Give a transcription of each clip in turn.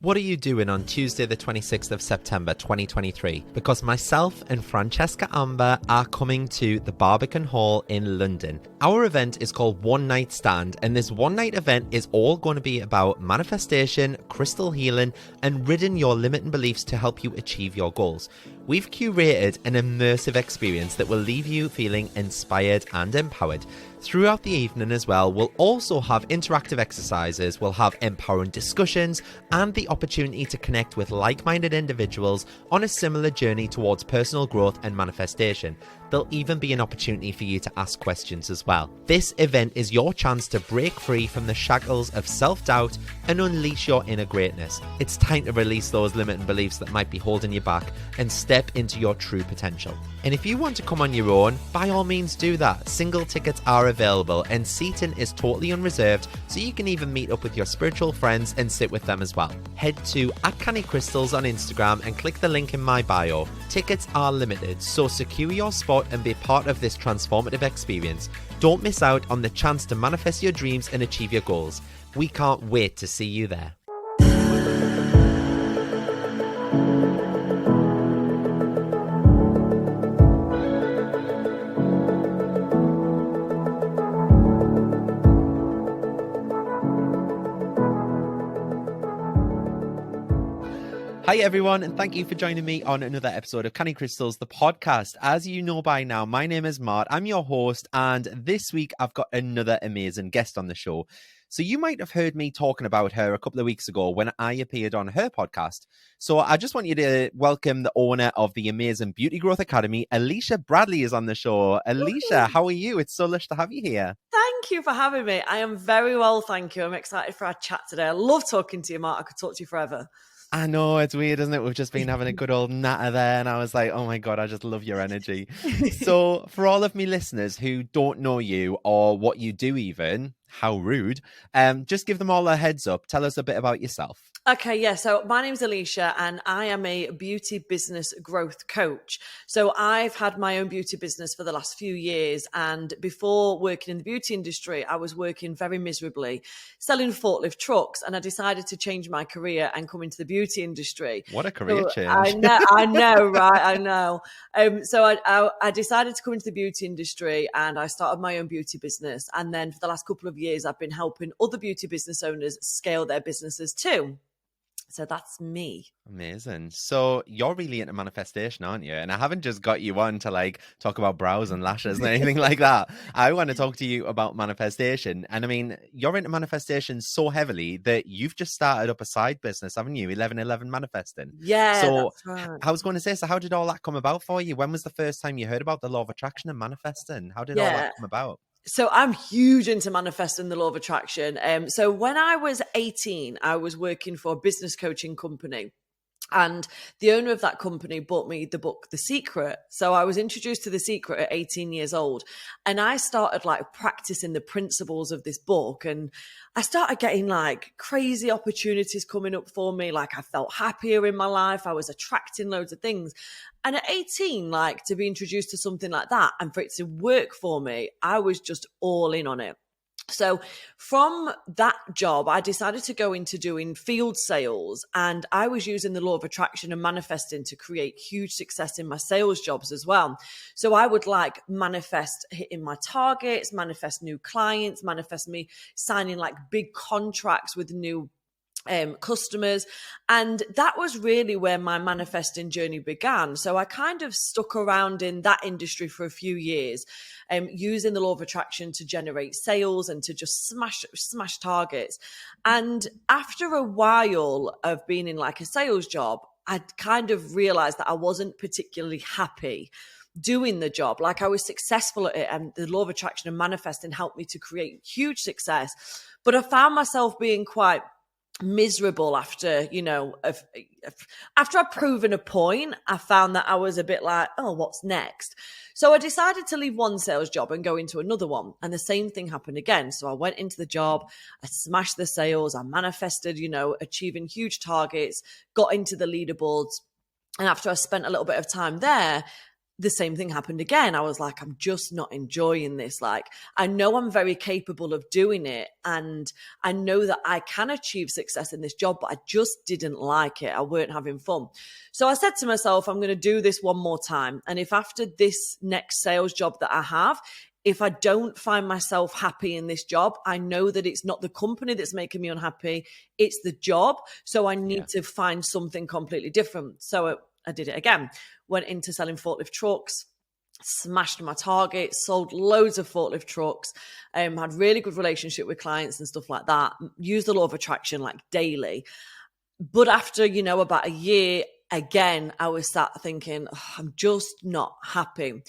What are you doing on Tuesday the 26th of September 2023? Because myself and Francesca Amber are coming to the Barbican Hall in London. Our event is called One Night Stand, and this one night event is all going to be about manifestation, crystal healing, and ridding your limiting beliefs to help you achieve your goals. We've curated an immersive experience that will leave you feeling inspired and empowered. Throughout the evening as well, we'll also have interactive exercises, we'll have empowering discussions, and the opportunity to connect with like-minded individuals on a similar journey towards personal growth and manifestation. There'll even be an opportunity for you to ask questions as well. This event is your chance to break free from the shackles of self-doubt and unleash your inner greatness. It's time to release those limiting beliefs that might be holding you back and step into your true potential. And if you want to come on your own, by all means do that. Single tickets are available and seating is totally unreserved, so you can even meet up with your spiritual friends and sit with them as well. Head to @CannyCrystals on Instagram and click the link in my bio. Tickets are limited, so secure your spot and be part of this transformative experience. Don't miss out on the chance to manifest your dreams and achieve your goals. We can't wait to see you there. Hi everyone, and thank you for joining me on another episode of Canny Crystals, the podcast. As you know by now, my name is Mart, I'm your host, and this week I've got another amazing guest on the show. So you might have heard me talking about her a couple of weeks ago when I appeared on her podcast. So I just want you to welcome the owner of the amazing Beauty Growth Academy. Alysha Bradley is on the show. Alysha, how are you? It's so lush to have you here. Thank you for having me. I am very well, thank you. I'm excited for our chat today. I love talking to you, Mart. I could talk to you forever. I know, it's weird, isn't it? We've just been having a good old natter there, and I was like, oh my God, I just love your energy. So for all of me listeners who don't know you or what you do even, how rude, just give them all a heads up. Tell us a bit about yourself. Okay, yeah. So my name's Alysha and I am a beauty business growth coach. So I've had my own beauty business for the last few years. And before working in the beauty industry, I was working very miserably, selling forklift trucks. And I decided to change my career and come into the beauty industry. What a career change. I know, right? I know. So I decided to come into the beauty industry and I started my own beauty business. And then for the last couple of years, I've been helping other beauty business owners scale their businesses too. So that's me. Amazing. So you're really into manifestation, aren't you? And I haven't just got you on to like talk about brows and lashes and anything like that. I want to talk to you about manifestation. And I mean, you're into manifestation so heavily that you've just started up a side business, haven't you? 1111 Manifesting. Yeah, so that's right. I was going to say, so how did all that come about for you? When was the first time you heard about the law of attraction and manifesting? How did all that come about? So I'm huge into manifesting the law of attraction. So when I was 18, I was working for a business coaching company. And the owner of that company bought me the book, The Secret. So I was introduced to The Secret at 18 years old. And I started like practicing the principles of this book. And I started getting like crazy opportunities coming up for me. Like I felt happier in my life. I was attracting loads of things. And at 18, like to be introduced to something like that and for it to work for me, I was just all in on it. So from that job, I decided to go into doing field sales, and I was using the law of attraction and manifesting to create huge success in my sales jobs as well. So I would like manifest hitting my targets, manifest new clients, manifest me signing like big contracts with new customers. And that was really where my manifesting journey began. So I kind of stuck around in that industry for a few years, using the law of attraction to generate sales and to just smash targets. And after a while of being in like a sales job, I kind of realized that I wasn't particularly happy doing the job. Like I was successful at it, and the law of attraction and manifesting helped me to create huge success. But I found myself being quite miserable after, after I'd proven a point. I found that I was a bit like, oh, what's next? So I decided to leave one sales job and go into another one. And the same thing happened again. So I went into the job, I smashed the sales, I manifested, achieving huge targets, got into the leaderboards. And after I spent a little bit of time there, the same thing happened again. I was like, I'm just not enjoying this. Like, I know I'm very capable of doing it, and I know that I can achieve success in this job, but I just didn't like it. I weren't having fun. So I said to myself, I'm going to do this one more time. And if after this next sales job that I have, if I don't find myself happy in this job, I know that it's not the company that's making me unhappy, it's the job. So I need to find something completely different. So I did it again. Went into selling forklift trucks, smashed my targets, sold loads of forklift trucks, had really good relationship with clients and stuff like that. Used the law of attraction like daily. But after, about a year, again, I was sat thinking, I'm just not happy.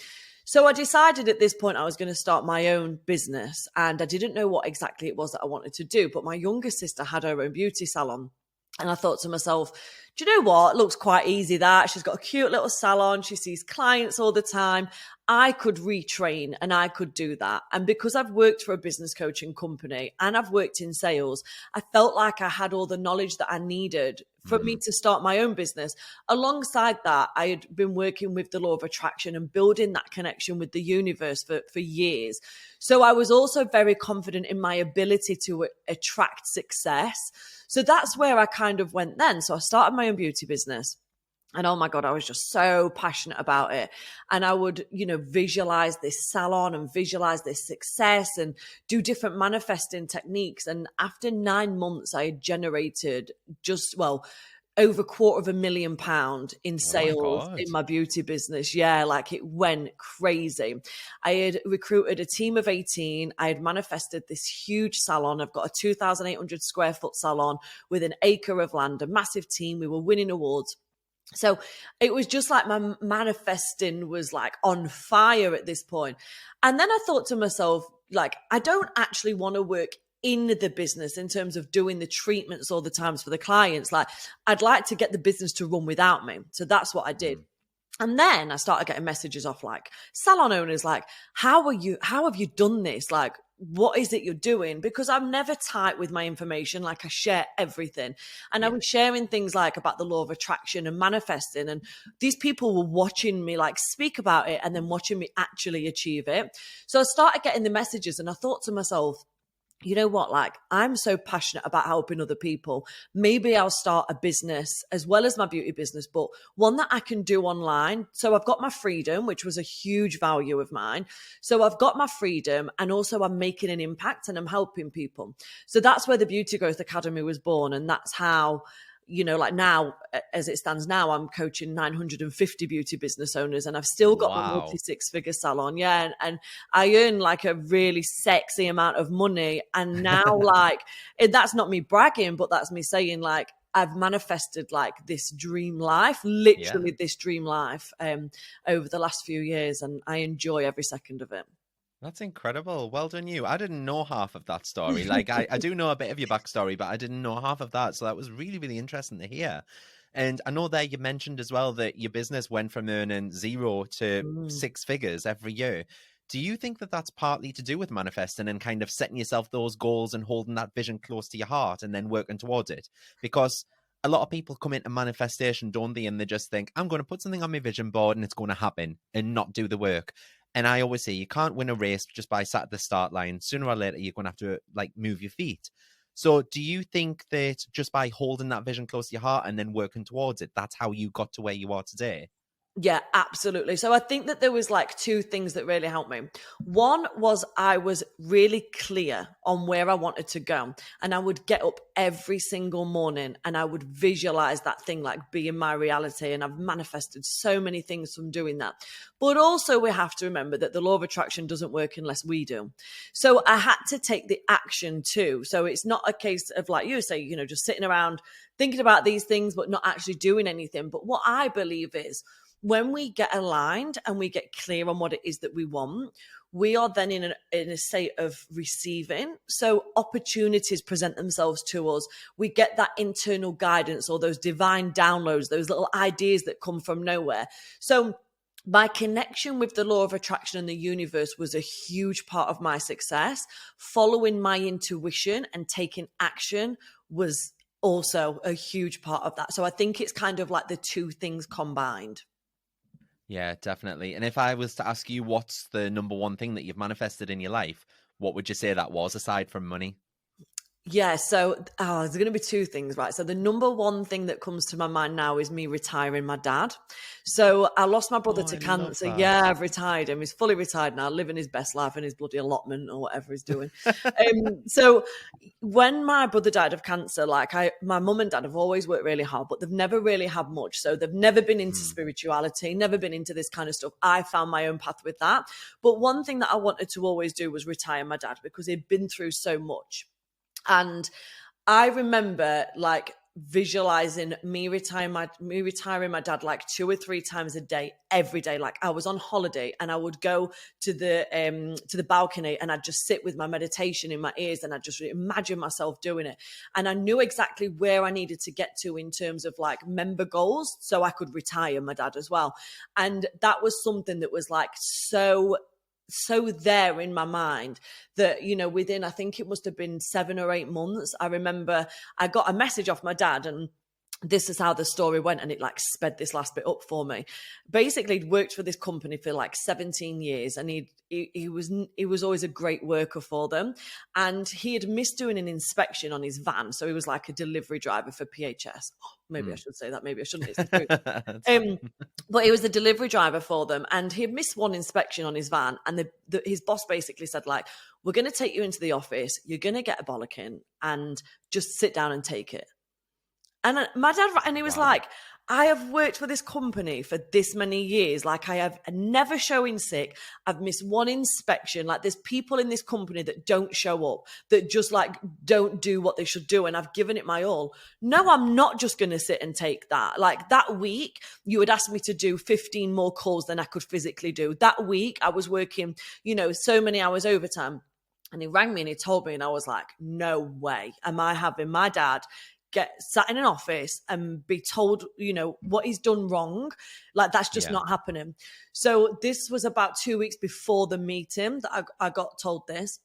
So I decided at this point I was going to start my own business, and I didn't know what exactly it was that I wanted to do. But my younger sister had her own beauty salon. And I thought to myself, do you know what? It looks quite easy that. She's got a cute little salon. She sees clients all the time. I could retrain and I could do that. And because I've worked for a business coaching company and I've worked in sales, I felt like I had all the knowledge that I needed for me to start my own business. Alongside that, I had been working with the law of attraction and building that connection with the universe for years. So I was also very confident in my ability to attract success. So that's where I kind of went then. So I started my own beauty business. And oh my God, I was just so passionate about it. And I would, visualize this salon and visualize this success and do different manifesting techniques. And after 9 months, I had generated over £250,000 in sales in my beauty business. Yeah, like it went crazy. I had recruited a team of 18. I had manifested this huge salon. I've got a 2,800 square foot salon with an acre of land, a massive team. We were winning awards. So it was just like my manifesting was like on fire at this point. And then I thought to myself, like, I don't actually want to work in the business in terms of doing the treatments all the times for the clients. Like, I'd like to get the business to run without me. So that's what I did. And then I started getting messages off like salon owners, like, how have you done this? Like, what is it you're doing? Because I'm never tight with my information. Like, I share everything. And I was sharing things like about the law of attraction and manifesting. And these people were watching me like speak about it and then watching me actually achieve it. So I started getting the messages and I thought to myself, you know what, like, I'm so passionate about helping other people. Maybe I'll start a business as well as my beauty business, but one that I can do online. So I've got my freedom, which was a huge value of mine. So I've got my freedom and also I'm making an impact and I'm helping people. So that's where the Beauty Growth Academy was born. And that's how, like now, as it stands now, I'm coaching 950 beauty business owners and I've still got my multi-six-figure salon. Yeah. And I earn like a really sexy amount of money. And now like, that's not me bragging, but that's me saying like, I've manifested like this dream life, literally this dream life over the last few years. And I enjoy every second of it. That's incredible. Well done, you. I didn't know half of that story. Like, I do know a bit of your backstory, but I didn't know half of that. So that was really, really interesting to hear. And I know there you mentioned as well that your business went from earning 0 to 6 figures every year. Do you think that that's partly to do with manifesting and kind of setting yourself those goals and holding that vision close to your heart and then working towards it? Because a lot of people come into manifestation, don't they? And they just think, I'm going to put something on my vision board and it's going to happen, and not do the work. And I always say you can't win a race just by sat at the start line. Sooner or later, you're going to have to like move your feet. So do you think that just by holding that vision close to your heart and then working towards it, that's how you got to where you are today? Yeah, absolutely. So I think that there was like 2 things that really helped me. One was I was really clear on where I wanted to go, and I would get up every single morning and I would visualize that thing like being my reality. And I've manifested so many things from doing that. But also we have to remember that the law of attraction doesn't work unless we do. So I had to take the action too. So it's not a case of like you say, just sitting around thinking about these things, but not actually doing anything. But what I believe is, when we get aligned and we get clear on what it is that we want, we are then in a state of receiving. So opportunities present themselves to us. We get that internal guidance or those divine downloads, those little ideas that come from nowhere. So my connection with the law of attraction and the universe was a huge part of my success. Following my intuition and taking action was also a huge part of that. So I think it's kind of like the 2 things combined. Yeah, definitely. And if I was to ask you what's the number one thing that you've manifested in your life, what would you say that was aside from money? Yeah, so there's going to be two things, right? So the number one thing that comes to my mind now is me retiring my dad. So I lost my brother Oh, to I love cancer. that. Yeah, I've retired him. He's fully retired now, living his best life in his bloody allotment or whatever he's doing. So when my brother died of cancer, my mum and dad have always worked really hard, but they've never really had much. So they've never been into spirituality, never been into this kind of stuff. I found my own path with that. But one thing that I wanted to always do was retire my dad because he'd been through so much. And I remember visualizing me retiring my dad like 2 or 3 times a day, every day. Like I was on holiday and I would go to the balcony and I'd just sit with my meditation in my ears and I'd just imagine myself doing it. And I knew exactly where I needed to get to in terms of like member goals so I could retire my dad as well. And that was something that was like so there in my mind that, within, I think it must have been 7 or 8 months, I remember I got a message off my dad, and this is how the story went, and it like sped this last bit up for me. Basically, he'd worked for this company for like 17 years, and he was always a great worker for them, and he had missed doing an inspection on his van, so he was like a delivery driver for PHS. Maybe I should say that, maybe I shouldn't. It's the truth. But he was the delivery driver for them, and he had missed one inspection on his van, and his boss basically said, like, we're going to take you into the office, you're going to get a bollocking, and just sit down and take it. And my dad, and he was like, I have worked for this company for this many years. Like I have never showing sick. I've missed one inspection. Like there's people in this company that don't show up, that just like don't do what they should do. And I've given it my all. No, I'm not just going to sit and take that. Like that week, you had asked me to do 15 more calls than I could physically do. That week I was working, so many hours overtime. And he rang me and he told me, and I was like, no way am I having my dad get sat in an office and be told, what he's done wrong. Like that's just not happening. So this was about 2 weeks before the meeting that I got told this.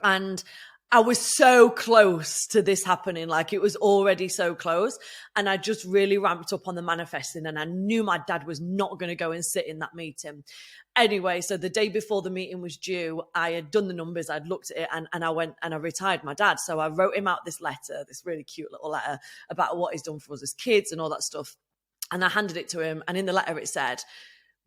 And I was so close to this happening. Like it was already so close. And I just really ramped up on the manifesting, and I knew my dad was not going to go and sit in that meeting. Anyway, so the day before the meeting was due, I had done the numbers, I'd looked at it, and I went and I retired my dad. So I wrote him out this letter, this really cute little letter about what he's done for us as kids and all that stuff. And I handed it to him. And in the letter it said,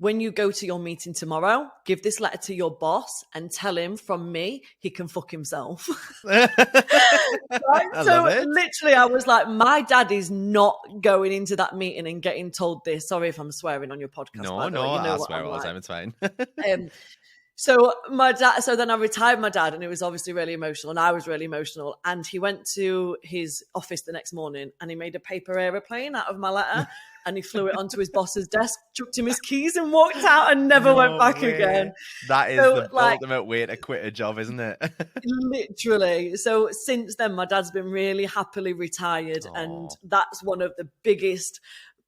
when you go to your meeting tomorrow, give this letter to your boss and tell him from me, he can fuck himself. Right? So literally I was like, my dad is not going into that meeting and getting told this. Sorry if I'm swearing on your podcast. No, I swear all the time. It's fine. So then I retired my dad, and it was obviously really emotional, and I was really emotional. And he went to his office the next morning and he made a paper airplane out of my letter and he flew it onto his boss's desk, chucked him his keys and walked out and never went back again. That is the ultimate way to quit a job, isn't it? Literally. So since then, my dad's been really happily retired. Aww. And that's one of the biggest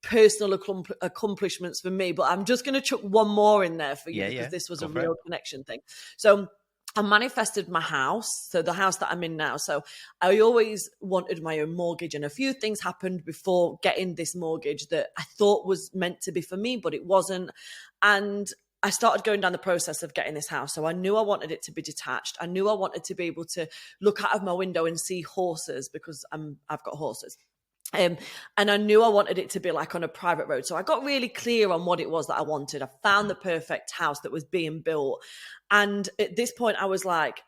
personal accomplishments for me. But I'm just going to chuck one more in there for you because this was a real connection thing. So I manifested my house, so the house that I'm in now. So I always wanted my own mortgage, and a few things happened before getting this mortgage that I thought was meant to be for me, but it wasn't. And I started going down the process of getting this house. So I knew I wanted it to be detached. I knew I wanted to be able to look out of my window and see horses because I've got horses. And I knew I wanted it to be like on a private road. So I got really clear on what it was that I wanted. I found the perfect house that was being built. And at this point, I was like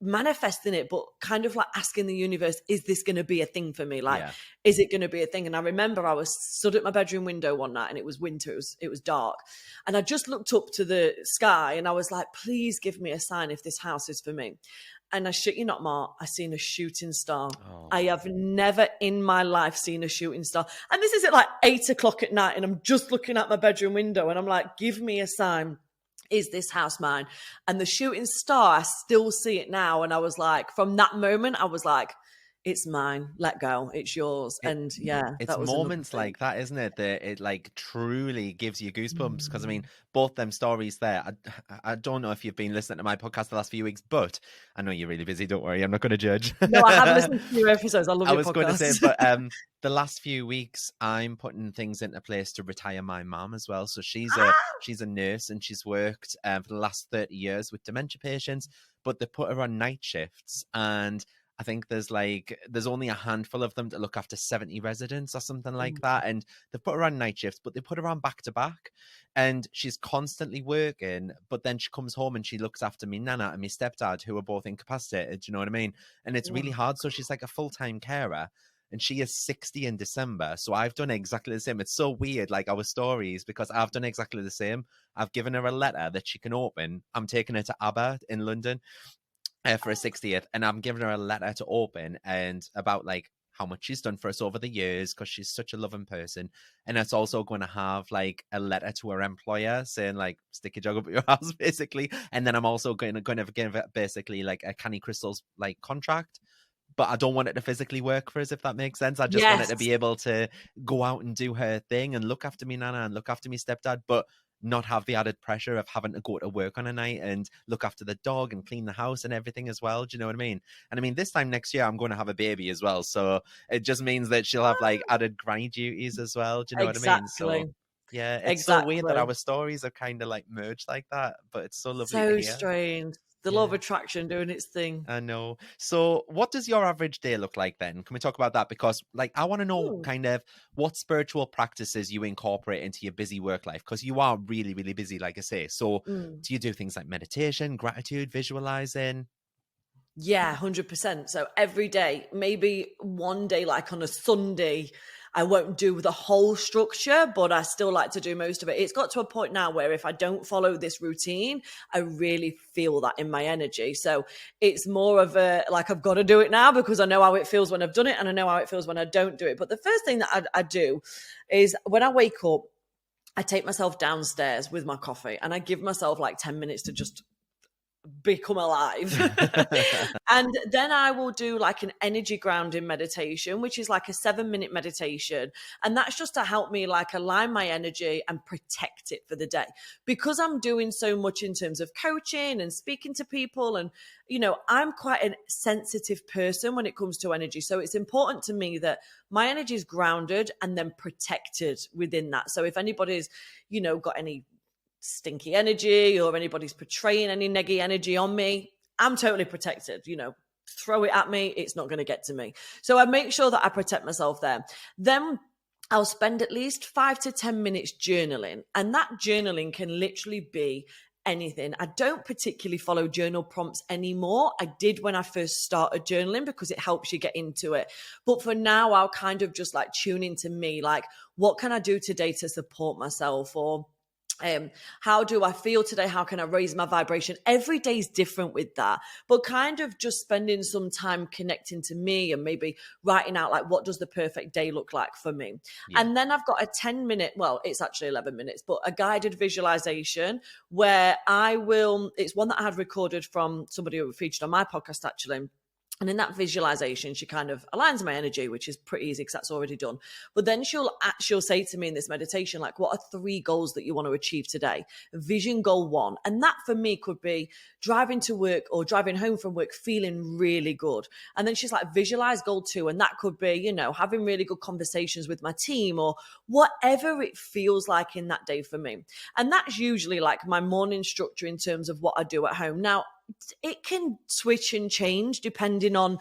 manifesting it, but kind of like asking the universe, is this going to be a thing for me? Like, is it going to be a thing? And I remember I was stood at my bedroom window one night and it was winter. It was dark. And I just looked up to the sky and I was like, please give me a sign if this house is for me. And I shit you not, Mark, I seen a shooting star. Oh. I have never in my life seen a shooting star. And this is at like 8 o'clock at night and I'm just looking out my bedroom window and I'm like, give me a sign. Is this house mine? And the shooting star, I still see it now. And I was like, from that moment, I was like, it's mine. Let go. It's yours. And yeah, It's that was another moments thing. like that, isn't it? That it like truly gives you goosebumps. Because I mean, both them stories there. I don't know if you've been listening to my podcast the last few weeks, but I know you're really busy. Don't worry, I'm not going to judge. No, I have listened to your episodes. I love I your was going to say, podcast. but the last few weeks, I'm putting things into place to retire my mum as well. So she's a nurse and she's worked for the last 30 years with dementia patients, but they put her on night shifts, and I think there's only a handful of them to look after 70 residents or something like that. And they put her on night shifts, but they put her on back to back. And she's constantly working, but then she comes home and she looks after me nana and my stepdad, who are both incapacitated. Do you know what I mean? And it's really hard. So she's like a full-time carer. And she is 60 in December. So I've done exactly the same. It's so weird, like our stories, because I've done exactly the same. I've given her a letter that she can open. I'm taking her to ABBA in London for a 60th, and I'm giving her a letter to open and about like how much she's done for us over the years, because she's such a loving person. And it's also going to have like a letter to her employer saying like, stick your jug up your house, basically. And then I'm also going to give it basically like a Canny Crystals like contract. But I don't want it to physically work for us, if that makes sense. I just want it to be able to go out and do her thing and look after me nana and look after me stepdad, but not have the added pressure of having to go to work on a night and look after the dog and clean the house and everything as well. Do you know what I mean? And I mean, this time next year, I'm going to have a baby as well. So it just means that she'll have like added grind duties as well. Do you know what I mean? So yeah, it's so weird that our stories are kind of like merged like that, but it's so lovely to hear. Strange. The law of attraction doing its thing. I know. So what does your average day look like then? Can we talk about that? Because like, I want to know kind of what spiritual practices you incorporate into your busy work life, because you are really, really busy, like I say. So do you do things like meditation, gratitude, visualizing? Yeah, 100%. So every day, maybe one day, like on a Sunday, I won't do the whole structure, but I still like to do most of it. It's got to a point now where if I don't follow this routine, I really feel that in my energy. So it's more of a, like, I've got to do it now because I know how it feels when I've done it and I know how it feels when I don't do it. But the first thing that I do is when I wake up, I take myself downstairs with my coffee and I give myself like 10 minutes to just become alive. And then I will do like an energy grounding meditation, which is like a 7-minute meditation. And that's just to help me like align my energy and protect it for the day. Because I'm doing so much in terms of coaching and speaking to people. And, you know, I'm quite a sensitive person when it comes to energy. So it's important to me that my energy is grounded and then protected within that. So if anybody's, you know, got any stinky energy or anybody's portraying any negative energy on me, I'm totally protected. You know, throw it at me, it's not going to get to me. So I make sure that I protect myself there. Then I'll spend at least 5 to 10 minutes journaling, and that journaling can literally be anything. I don't particularly follow journal prompts anymore. I did when I first started journaling because it helps you get into it. But for now, I'll kind of just like tune into me, like, what can I do today to support myself? Or how do I feel today? How can I raise my vibration? Every day is different with that, but kind of just spending some time connecting to me and maybe writing out like, what does the perfect day look like for me? Yeah. And then I've got a 10-minute, well, it's actually 11 minutes, but a guided visualization where it's one that I had recorded from somebody who featured on my podcast actually. And in that visualization, she kind of aligns my energy, which is pretty easy because that's already done. But then she'll say to me in this meditation, like, what are 3 goals that you want to achieve today? Vision goal 1. And that for me could be driving to work or driving home from work, feeling really good. And then she's like, visualize goal 2. And that could be, you know, having really good conversations with my team or whatever it feels like in that day for me. And that's usually like my morning structure in terms of what I do at home. Now, it can switch and change depending on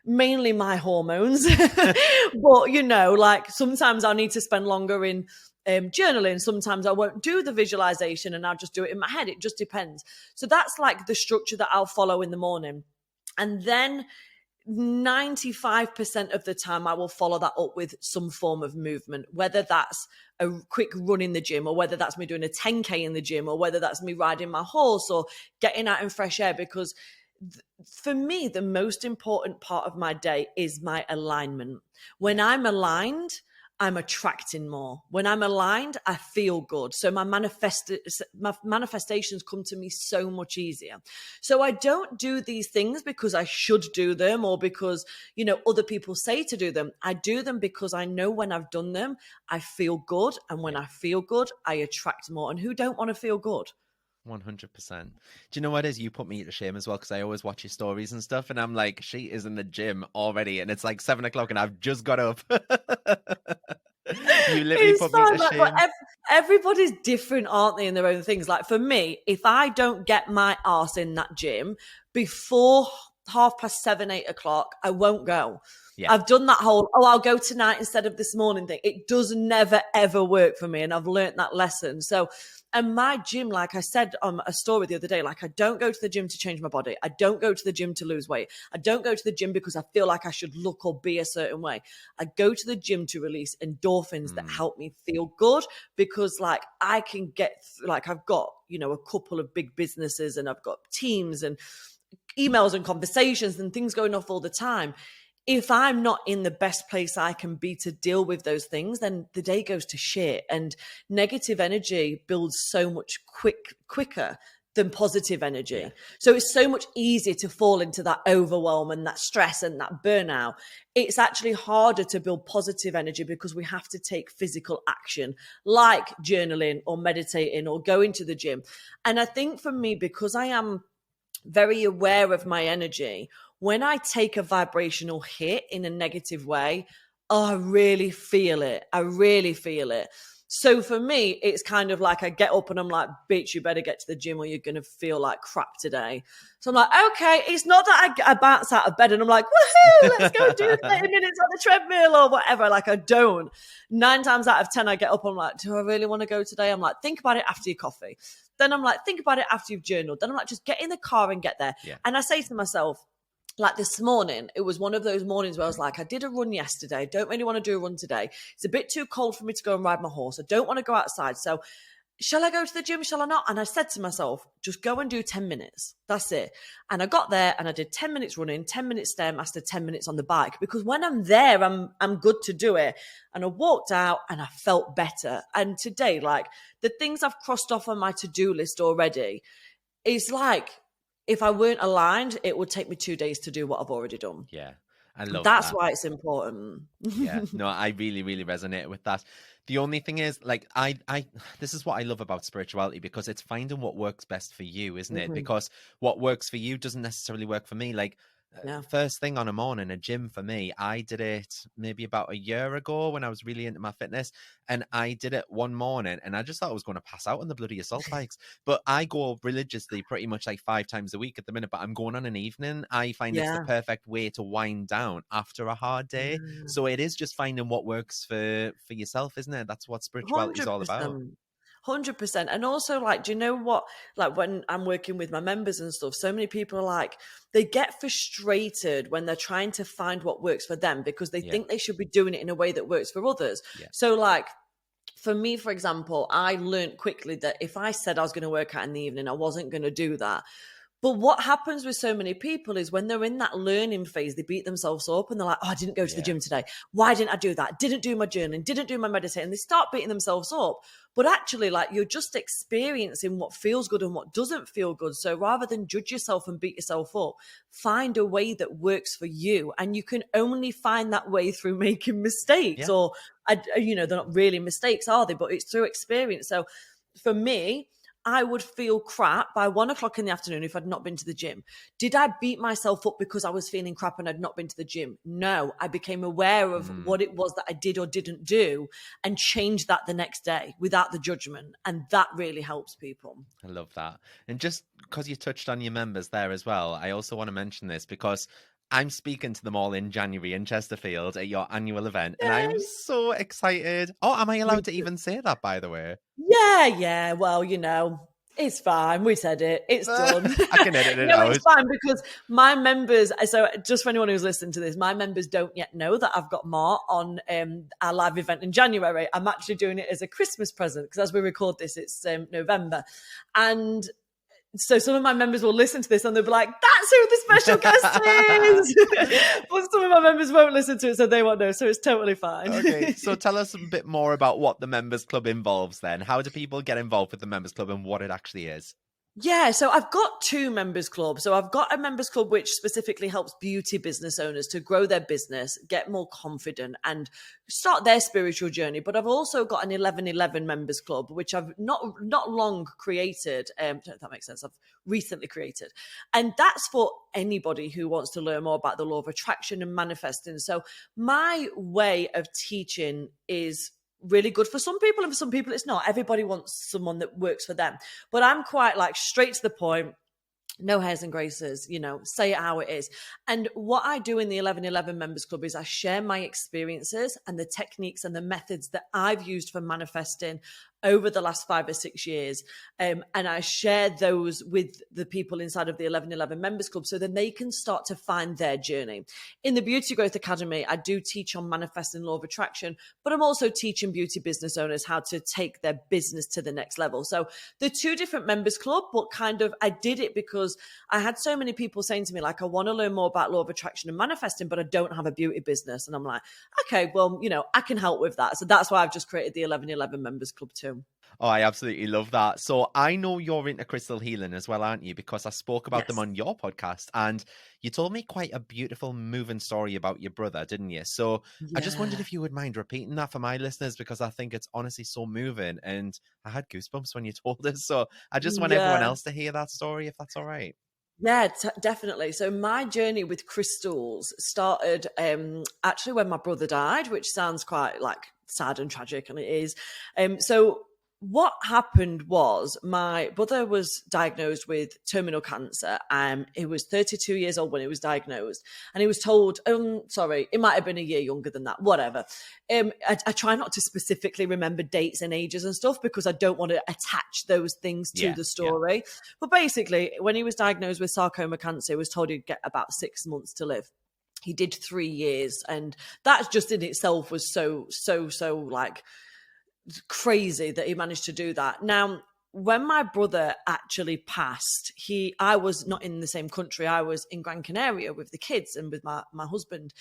mainly my hormones. But, you know, like sometimes I'll need to spend longer in journaling. Sometimes I won't do the visualization and I'll just do it in my head. It just depends. So that's like the structure that I'll follow in the morning. And then 95% of the time I will follow that up with some form of movement, whether that's a quick run in the gym or whether that's me doing a 10K in the gym or whether that's me riding my horse or getting out in fresh air. Because for me, the most important part of my day is my alignment. When I'm aligned, I'm attracting more. When I'm aligned, I feel good. So my manifestations come to me so much easier. So I don't do these things because I should do them or because, other people say to do them. I do them because I know when I've done them, I feel good. And when I feel good, I attract more. And who don't want to feel good? 100%. Do you know what it is? You put me to shame as well, because I always watch your stories and stuff, and I'm like, she is in the gym already, and it's like 7 o'clock, and I've just got up. You literally put me to shame. But everybody's different, aren't they, in their own things? Like for me, if I don't get my arse in that gym before 7:30, 8 o'clock, I won't go. Yeah. I've done that whole, I'll go tonight instead of this morning thing. It does never, ever work for me. And I've learned that lesson. So, and my gym, like I said on a story the other day, like I don't go to the gym to change my body. I don't go to the gym to lose weight. I don't go to the gym because I feel like I should look or be a certain way. I go to the gym to release endorphins that help me feel good, because like I can get, like I've got, a couple of big businesses and I've got teams and emails and conversations and things going off all the time. If I'm not in the best place I can be to deal with those things, then the day goes to shit. And negative energy builds so much quicker than positive energy. Yeah. So it's so much easier to fall into that overwhelm and that stress and that burnout. It's actually harder to build positive energy because we have to take physical action like journaling or meditating or going to the gym. And I think for me, because I am very aware of my energy, when I take a vibrational hit in a negative way, I really feel it. So for me, it's kind of like I get up and I'm like, bitch, you better get to the gym or you're going to feel like crap today. So I'm like, okay, it's not that I bounce out of bed and I'm like, woohoo, let's go do 30 minutes on the treadmill or whatever. Like I don't. 9 times out of 10, I get up, I'm like, do I really want to go today? I'm like, think about it after your coffee. Then I'm like, think about it after you've journaled. Then I'm like, just get in the car and get there. Yeah. And I say to myself, like this morning, it was one of those mornings where I was like, I did a run yesterday. Don't really want to do a run today. It's a bit too cold for me to go and ride my horse. I don't want to go outside. So shall I go to the gym? Shall I not? And I said to myself, just go and do 10 minutes. That's it. And I got there and I did 10 minutes running, 10 minutes Stairmaster, 10 minutes on the bike, because when I'm there, I'm good to do it. And I walked out and I felt better. And today, like the things I've crossed off on my to-do list already is like, if I weren't aligned, it would take me 2 days to do what I've already done. Yeah, I love That's that. why it's important. Yeah, no, I really, really resonate with that. The only thing is, like, this is what I love about spirituality, because it's finding what works best for you, isn't it? Because what works for you doesn't necessarily work for me. Like, first thing on a morning, a gym for me, I did it maybe about a year ago when I was really into my fitness, and I did it one morning and I just thought I was going to pass out on the bloody assault bikes. But I go religiously pretty much like 5 times a week at the minute, but I'm going on an evening. I find it's the perfect way to wind down after a hard day. So it is just finding what works for yourself, isn't it? That's what spirituality is all about. 100%. And also, like, do you know what, like when I'm working with my members and stuff, so many people are like, they get frustrated when they're trying to find what works for them because they think they should be doing it in a way that works for others. So like for me, for example, I learned quickly that if I said I was going to work out in the evening, I wasn't going to do that. But what happens with so many people is when they're in that learning phase, they beat themselves up and they're like, oh, I didn't go to the gym today. Why didn't I do that? Didn't do my journaling, didn't do my meditating. They start beating themselves up. But actually, like, you're just experiencing what feels good and what doesn't feel good. So rather than judge yourself and beat yourself up, find a way that works for you. And you can only find that way through making mistakes or, they're not really mistakes, are they? But it's through experience. So for me, I would feel crap by 1 o'clock in the afternoon if I'd not been to the gym. Did I beat myself up because I was feeling crap and I'd not been to the gym? No, I became aware of what it was that I did or didn't do and changed that the next day without the judgment. And that really helps people. I love that. And just because you touched on your members there as well, I also want to mention this because I'm speaking to them all in January in Chesterfield at your annual event. Yay. And I'm so excited. Oh, am I allowed to even say that, by the way? Yeah. Well, it's fine. We said it. It's done. I can edit it out. It's fine because my members, so just for anyone who's listening to this, my members don't yet know that I've got more on our live event in January. I'm actually doing it as a Christmas present because as we record this, it's November. And so some of my members will listen to this and they'll be like, that's who the special guest is. But some of my members won't listen to it, so they won't know. So it's totally fine. Okay, so tell us a bit more about what the Members Club involves then. How do people get involved with the Members Club and what it actually is? Yeah, so I've got two members clubs. So I've got a members club which specifically helps beauty business owners to grow their business, get more confident and start their spiritual journey. But I've also got an 1111 members club, which I've not long created. If that makes sense. I've recently created. And that's for anybody who wants to learn more about the law of attraction and manifesting. So my way of teaching is really good for some people, and for some people it's not. Everybody wants someone that works for them, but I'm quite like straight to the point, no hairs and graces, say it how it is. And what I do in the 1111 members club is I share my experiences and the techniques and the methods that I've used for manifesting over the last 5 or 6 years. And I share those with the people inside of the 1111 members club so then they can start to find their journey. In the Beauty Growth Academy, I do teach on manifesting law of attraction, but I'm also teaching beauty business owners how to take their business to the next level. So the two different members club, but kind of I did it because I had so many people saying to me, like, I want to learn more about law of attraction and manifesting, but I don't have a beauty business. And I'm like, okay, well, I can help with that. So that's why I've just created the 1111 members club too. Oh, I absolutely love that. So I know you're into crystal healing as well, aren't you? Because I spoke about them on your podcast and you told me quite a beautiful, moving story about your brother, didn't you? So I just wondered if you would mind repeating that for my listeners, because I think it's honestly so moving and I had goosebumps when you told us. So I just want everyone else to hear that story, if that's all right. Yeah, definitely. So my journey with crystals started actually when my brother died, which sounds quite like sad and tragic, and it is. So what happened was my brother was diagnosed with terminal cancer. He was 32 years old when he was diagnosed, and he was told, sorry, it might have been a year younger than that, whatever. I try not to specifically remember dates and ages and stuff because I don't want to attach those things to the story. Yeah. But basically, when he was diagnosed with sarcoma cancer, he was told he'd get about 6 months to live. He did 3 years, and that just in itself was so like crazy that he managed to do that. Now, when my brother actually passed, I was not in the same country. I was in Gran Canaria with the kids and with my husband.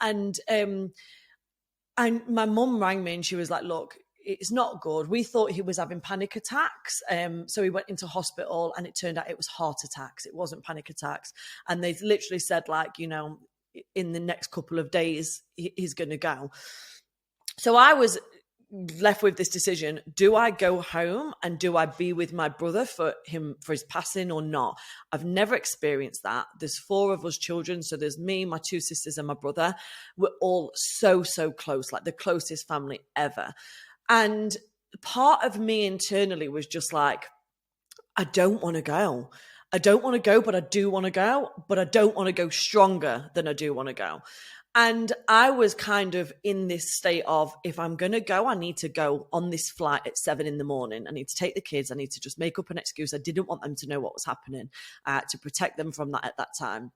And my mum rang me and she was like, look, it's not good. We thought he was having panic attacks. So he went into hospital and it turned out it was heart attacks. It wasn't panic attacks. And they literally said, like, in the next couple of days, he's going to go. So I was left with this decision. Do I go home and do I be with my brother for his passing or not? I've never experienced that. There's 4 of us children. So there's me, my 2 sisters and my brother. We're all so close, like the closest family ever. And part of me internally was just like, I don't want to go. I don't want to go, but I do want to go, but I don't want to go stronger than I do want to go. And I was kind of in this state of, if I'm going to go, I need to go on this flight at 7 a.m. I need to take the kids. I need to just make up an excuse. I didn't want them to know what was happening, to protect them from that at that time.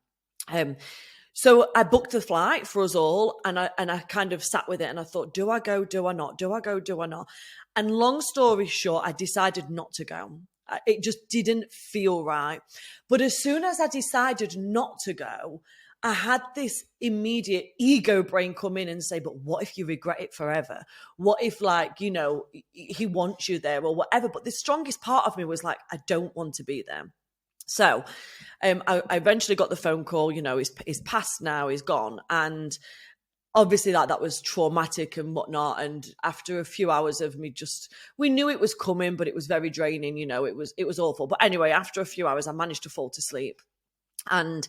So I booked the flight for us all, and I kind of sat with it and I thought, do I go? Do I not? Do I go? Do I not? And long story short, I decided not to go. It just didn't feel right. But as soon as I decided not to go, I had this immediate ego brain come in and say, but what if you regret it forever? What if, like, he wants you there or whatever? But the strongest part of me was like, I don't want to be there. So I eventually got the phone call, he's passed now, he's gone. And obviously that was traumatic and whatnot. And after a few hours of me we knew it was coming, but it was very draining, it was awful. But anyway, after a few hours, I managed to fall to sleep. And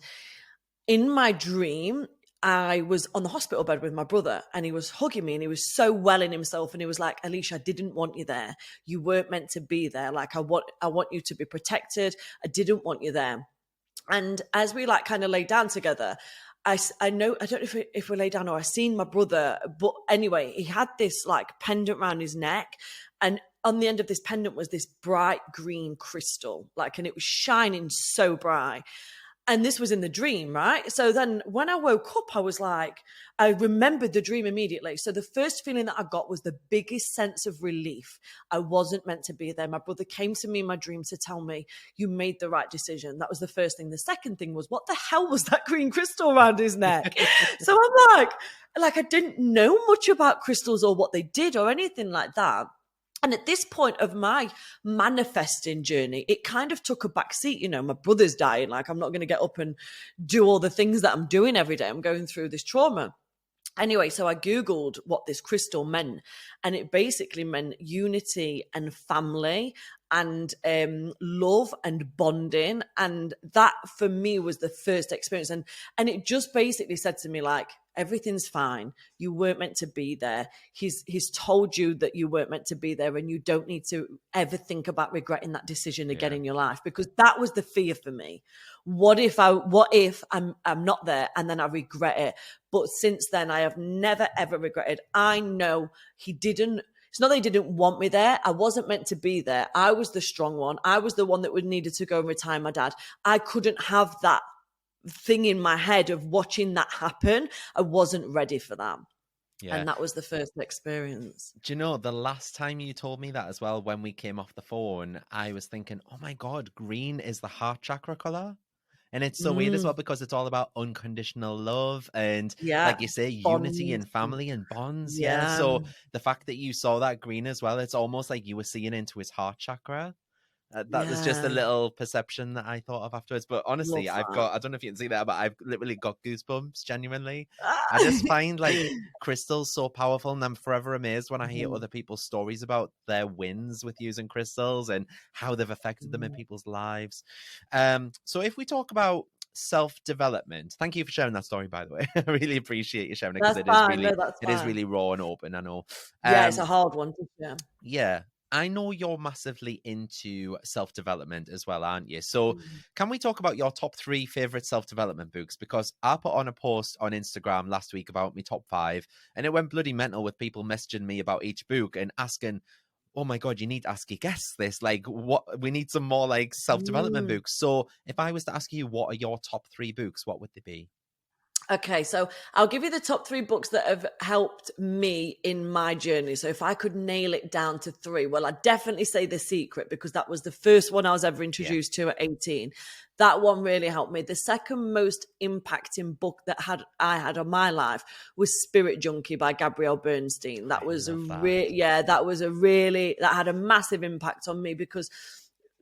in my dream, I was on the hospital bed with my brother and he was hugging me and he was so well in himself. And he was like, Alysha, I didn't want you there. You weren't meant to be there. Like, I want you to be protected. I didn't want you there. And as we like kind of lay down together, I know, I don't know if we lay down or I seen my brother, but anyway, he had this like pendant around his neck. And on the end of this pendant was this bright green crystal, and it was shining so bright. And this was in the dream, right? So then when I woke up, I remembered the dream immediately. So the first feeling that I got was the biggest sense of relief. I wasn't meant to be there. My brother came to me in my dream to tell me, you made the right decision. That was the first thing. The second thing was, what the hell was that green crystal around his neck? So I'm like I didn't know much about crystals or what they did or anything like that. And at this point of my manifesting journey, it kind of took a back seat. You know, my brother's dying. Like, I'm not going to get up and do all the things that I'm doing every day. I'm going through this trauma. Anyway, so I Googled what this crystal meant, and it basically meant unity and family and love and bonding. And that for me was the first experience. And it just basically said to me, like, everything's fine. You weren't meant to be there. He's told you that you weren't meant to be there, and you don't need to ever think about regretting that decision again in your life, because that was the fear for me. What if I'm not there and then I regret it? But since then, I have never, ever regretted. I know he didn't. It's not that he didn't want me there. I wasn't meant to be there. I was the strong one. I was the one that would needed to go and retire my dad. I couldn't have that thing in my head of watching that happen. I wasn't ready for that. Yeah. And that was the first experience. Do you know, the last time you told me that as well, when we came off the phone, I was thinking, oh my God, green is the heart chakra color. And it's so weird as well, because it's all about unconditional love and, like you say, bonds. Unity and family and bonds. Yeah. So the fact that you saw that green as well, it's almost like you were seeing into his heart chakra. That was just a little perception that I thought of afterwards. But honestly, I don't know if you can see that, but I've literally got goosebumps, genuinely. I just find like crystals so powerful, and I'm forever amazed when I hear other people's stories about their wins with using crystals and how they've affected them in people's lives. So if we talk about self-development, thank you for sharing that story, by the way. I really appreciate you sharing it, because it is really raw and open, I know. It's a hard one to share. Yeah. I know you're massively into self-development as well, aren't you? So can we talk about your top 3 favorite self-development books? Because I put on a post on Instagram last week about my top 5, and it went bloody mental with people messaging me about each book and asking, oh my God, you need to ask your guests this. Like, what? We need some more like self-development books. So if I was to ask you, what are your top 3 books? What would they be? Okay, so I'll give you the top 3 books that have helped me in my journey. So if I could nail it down to 3, well, I'd definitely say The Secret, because that was the first one I was ever introduced to at 18. That one really helped me. The second most impacting book that I had on my life was Spirit Junkie by Gabrielle Bernstein. That had a massive impact on me, because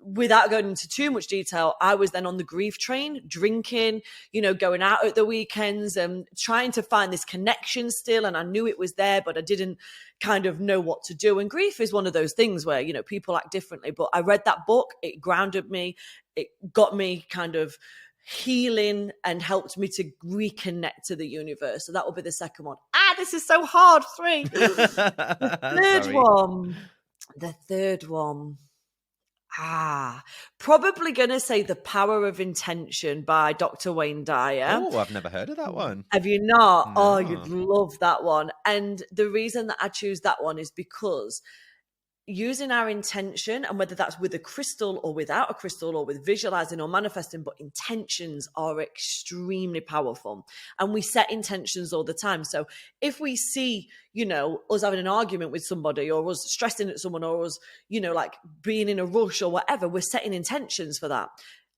without going into too much detail, I was then on the grief train, drinking, going out at the weekends and trying to find this connection still. And I knew it was there, but I didn't kind of know what to do. And grief is one of those things where, people act differently. But I read that book, it grounded me, it got me kind of healing and helped me to reconnect to the universe. So that will be the second one. This is so hard. 3. The third one. Probably going to say The Power of Intention by Dr. Wayne Dyer. Oh, I've never heard of that one. Have you not? No. Oh, you'd love that one. And the reason that I choose that one is because using our intention, and whether that's with a crystal or without a crystal or with visualizing or manifesting, but intentions are extremely powerful, and we set intentions all the time. So if we see, us having an argument with somebody, or us stressing at someone, or us, like being in a rush or whatever, we're setting intentions for that.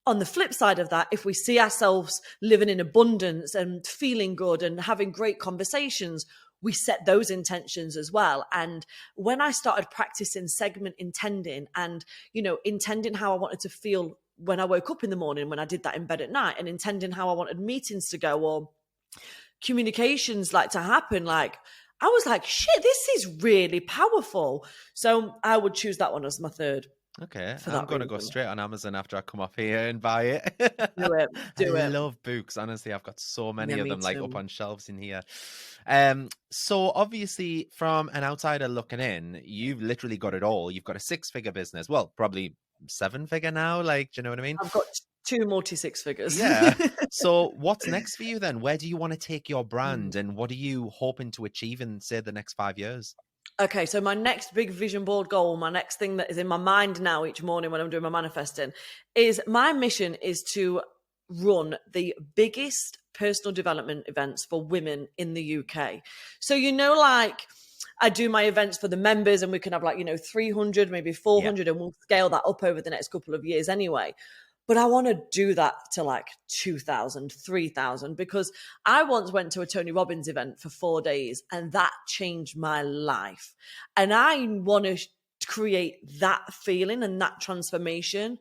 On the flip side of that, if we see ourselves living in abundance and feeling good and having great conversations, we set those intentions as well. And when I started practicing segment intending and, intending how I wanted to feel when I woke up in the morning, when I did that in bed at night, and intending how I wanted meetings to go or communications to happen, I was like, shit, this is really powerful. So I would choose that one as my third. Okay, I'm going to go straight on Amazon after I come off here and buy it. Do it. I love books. Honestly, I've got so many of them up on shelves in here. So obviously, from an outsider looking in, you've literally got it all. You've got a 6-figure business. Well, probably 7-figure now. Do you know what I mean? I've got 2 multi-6 figures. Yeah. So what's next for you then? Where do you want to take your brand, and what are you hoping to achieve in, say, the next 5 years? Okay, so my next big vision board goal, my next thing that is in my mind now each morning when I'm doing my manifesting, is my mission is to run the biggest personal development events for women in the UK. So, like I do my events for the members and we can have 300, maybe 400, and we'll scale that up over the next couple of years anyway. But I want to do that to 2,000, 3,000, because I once went to a Tony Robbins event for 4 days and that changed my life. And I want to create that feeling and that transformation,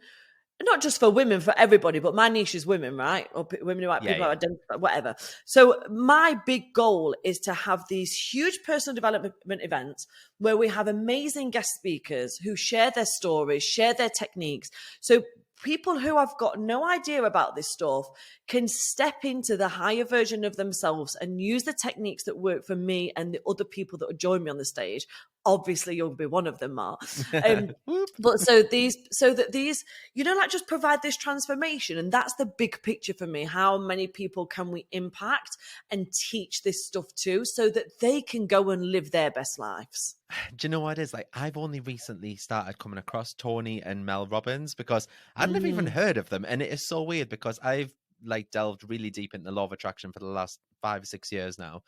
not just for women, for everybody, but my niche is women, right? Or women who people identify, whatever. So my big goal is to have these huge personal development events where we have amazing guest speakers who share their stories, share their techniques. So people who have got no idea about this stuff can step into the higher version of themselves and use the techniques that work for me and the other people that will join me on the stage. Obviously, you'll be one of them, Mark. But so that these, just provide this transformation. And that's the big picture for me. How many people can we impact and teach this stuff to so that they can go and live their best lives? Do you know what it is? I've only recently started coming across Tony and Mel Robbins because I've never even heard of them. And it is so weird because I've delved really deep into the law of attraction for the last 5 or 6 years now.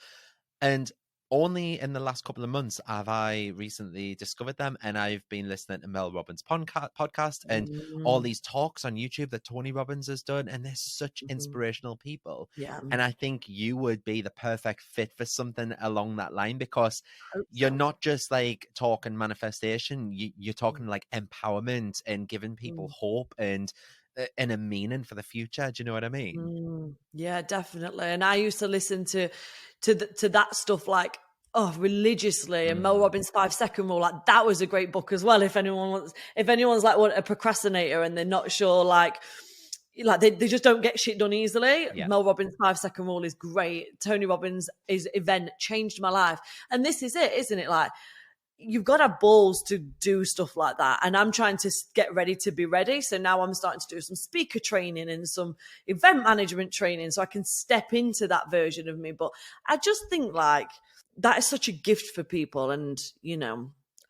And only in the last couple of months have I recently discovered them, and I've been listening to Mel Robbins' podcast and all these talks on YouTube that Tony Robbins has done, and they're such inspirational people. Yeah. And I think you would be the perfect fit for something along that line because you're not just talking manifestation, you're talking empowerment and giving people hope and a meaning for the future. Do you know what I mean? Yeah, definitely. And I used to listen to that stuff religiously, and Mel Robbins' 5-second rule. That was a great book as well. If anyone's a procrastinator and they're not sure, they just don't get shit done easily. Yeah. Mel Robbins' 5-second rule is great. Tony Robbins' event changed my life. And this is it, isn't it? You've got to have balls to do stuff like that. And I'm trying to get ready to be ready. So now I'm starting to do some speaker training and some event management training so I can step into that version of me. But I just think that is such a gift for people. And,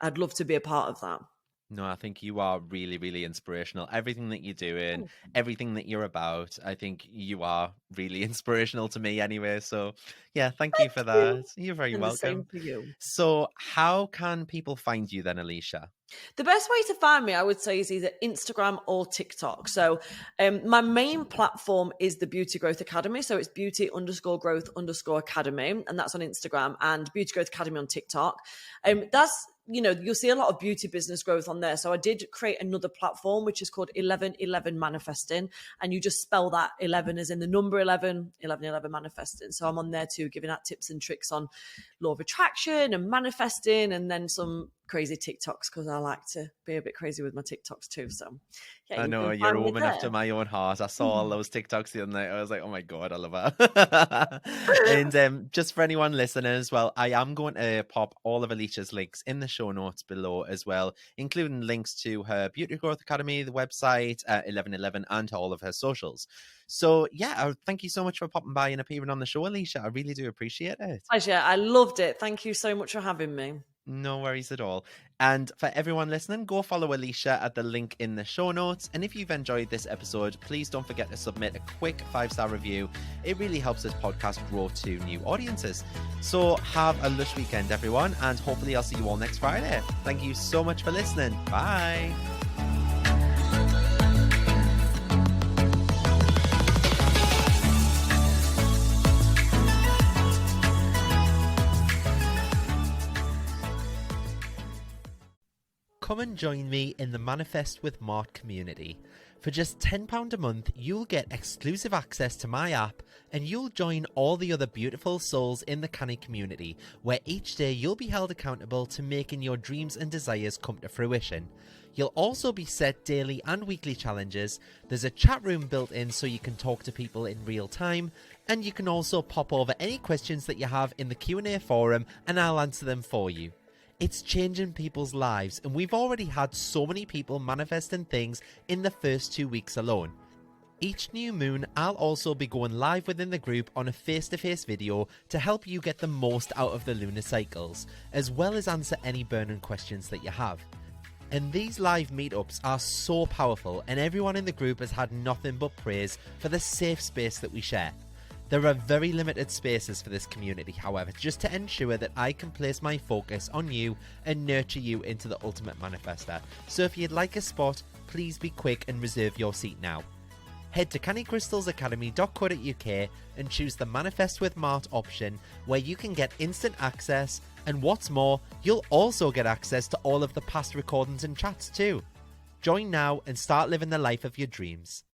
I'd love to be a part of that. No, I think you are really, really inspirational. Everything that you're doing, everything that you're about, I think you are really inspirational to me anyway. So yeah, thank you for that. You're very welcome. The same for you. So how can people find you then, Alysha? The best way to find me, I would say, is either Instagram or TikTok. So my main platform is the Beauty Growth Academy. So it's beauty_growth_academy. And that's on Instagram, and Beauty Growth Academy on TikTok. That's, you'll see a lot of beauty business growth on there. So I did create another platform, which is called 1111 Manifesting. And you just spell that 11 as in the number 11, 1111 Manifesting. So I'm on there too, giving out tips and tricks on law of attraction and manifesting, and then some crazy TikToks because I like to be a bit crazy with my TikToks too. So yeah, I know you're a woman after my own heart. I saw all those TikToks the other night. I was like, oh my God, I love her. And just for anyone listening as well, I am going to pop all of Alysha's links in the show notes below as well, including links to her Beauty Growth Academy, the website, 1111, and to all of her socials. So yeah, thank you so much for popping by and appearing on the show, Alysha. I really do appreciate it. Pleasure. I loved it. Thank you so much for having me. No worries at all. And for everyone listening, go follow Alysha at the link in the show notes. And if you've enjoyed this episode, please don't forget to submit a quick 5-star review. It really helps this podcast grow to new audiences. So have a lush weekend, everyone. And hopefully I'll see you all next Friday. Thank you so much for listening. Bye. Come and join me in the Manifest with Mart community. For just £10 a month, you'll get exclusive access to my app, and you'll join all the other beautiful souls in the Canny community, where each day you'll be held accountable to making your dreams and desires come to fruition. You'll also be set daily and weekly challenges. There's a chat room built in so you can talk to people in real time, and you can also pop over any questions that you have in the Q&A forum, and I'll answer them for you. It's changing people's lives, and we've already had so many people manifesting things in the first 2 weeks alone. Each new moon, I'll also be going live within the group on a face-to-face video to help you get the most out of the lunar cycles, as well as answer any burning questions that you have. And these live meetups are so powerful, and everyone in the group has had nothing but praise for the safe space that we share. There are very limited spaces for this community, however, just to ensure that I can place my focus on you and nurture you into the ultimate manifester. So if you'd like a spot, please be quick and reserve your seat now. Head to candycrystalsacademy.co.uk and choose the Manifest with Mart option, where you can get instant access, and what's more, you'll also get access to all of the past recordings and chats too. Join now and start living the life of your dreams.